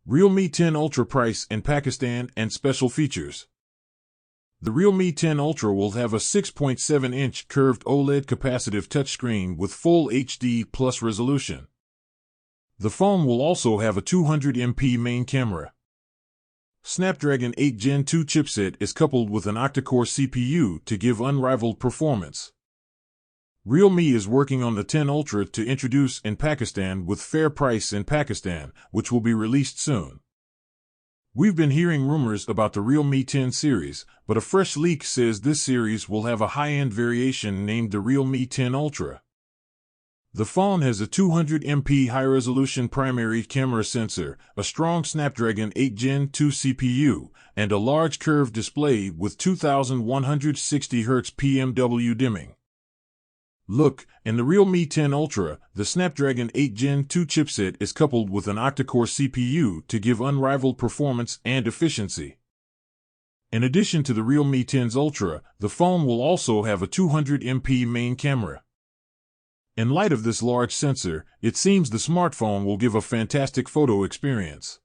Realme 10 Ultra price in Pakistan and special features. The Realme 10 Ultra will have a 6.7-inch curved OLED capacitive touchscreen with full HD plus resolution. The phone will also have a 200MP main camera. Snapdragon 8 Gen 2 chipset is coupled with an octa-core CPU to give unrivaled performance. Realme is working on the 10 Ultra to introduce in Pakistan with fair price in Pakistan, which will be released soon. We've been hearing rumors about the Realme 10 series, but a fresh leak says this series will have a high-end variation named the Realme 10 Ultra. The phone has a 200MP high-resolution primary camera sensor, a strong Snapdragon 8 Gen 2 CPU, and a large curved display with 2160Hz PMW dimming. Look, in the Realme 10 Ultra, the Snapdragon 8 Gen 2 chipset is coupled with an octa-core CPU to give unrivaled performance and efficiency. In addition to the Realme 10's Ultra, the phone will also have a 200MP main camera. In light of this large sensor, it seems the smartphone will give a fantastic photo experience.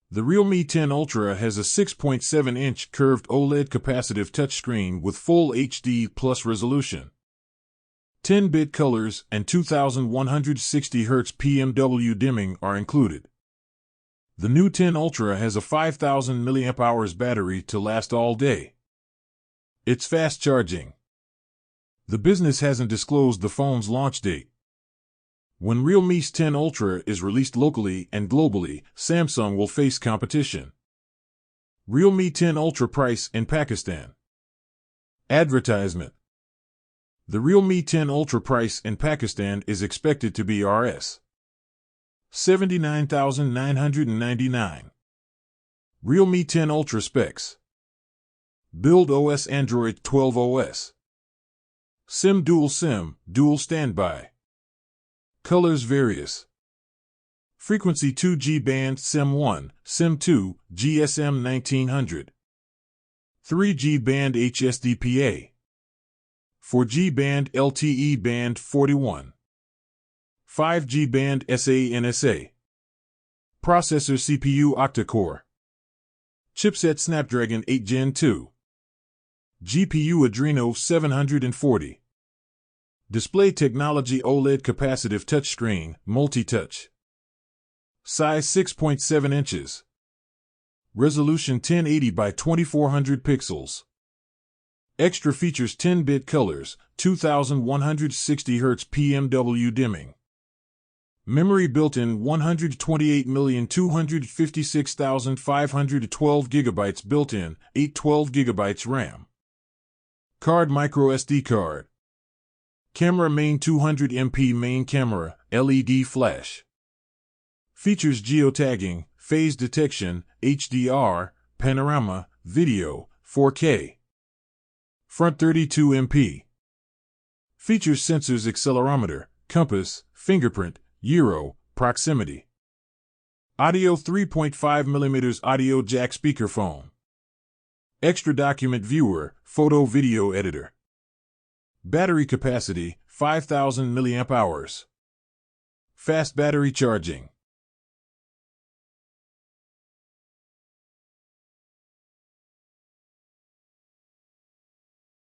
The Realme 10 Ultra has a 6.7-inch curved OLED capacitive touchscreen with full HD plus resolution. 10-bit colors and 2160Hz PMW dimming are included. The new 10 Ultra has a 5000 mAh battery to last all day. It's fast charging. The business hasn't disclosed the phone's launch date. When Realme's 10 Ultra is released locally and globally, Samsung will face competition. Realme 10 Ultra price in Pakistan. Advertisement. The Realme 10 Ultra price in Pakistan is expected to be Rs. 79,999. Realme 10 Ultra specs. Build OS Android 12 OS. SIM dual standby. Colors various. Frequency 2G band SIM 1, SIM 2, GSM 1900. 3G band HSDPA. 4G band LTE band 41. 5G band SA-NSA. Processor CPU octa-core. Chipset Snapdragon 8 Gen 2. GPU Adreno 740. Display technology OLED capacitive touchscreen, multi-touch. Size 6.7 inches. Resolution 1080 by 2400 pixels. Extra features 10-bit colors, 2160Hz PMW dimming. Memory built-in 128,256,512 GB built-in, 812 GB RAM. Card microSD card. Camera main 200MP main camera, LED flash. Features geotagging, phase detection, HDR, panorama, video, 4K. Front 32MP. Features sensors accelerometer, compass, fingerprint, gyro, proximity. Audio 3.5mm audio jack speakerphone. Extra document viewer, photo video editor. Battery capacity, 5000 mAh. Fast battery charging.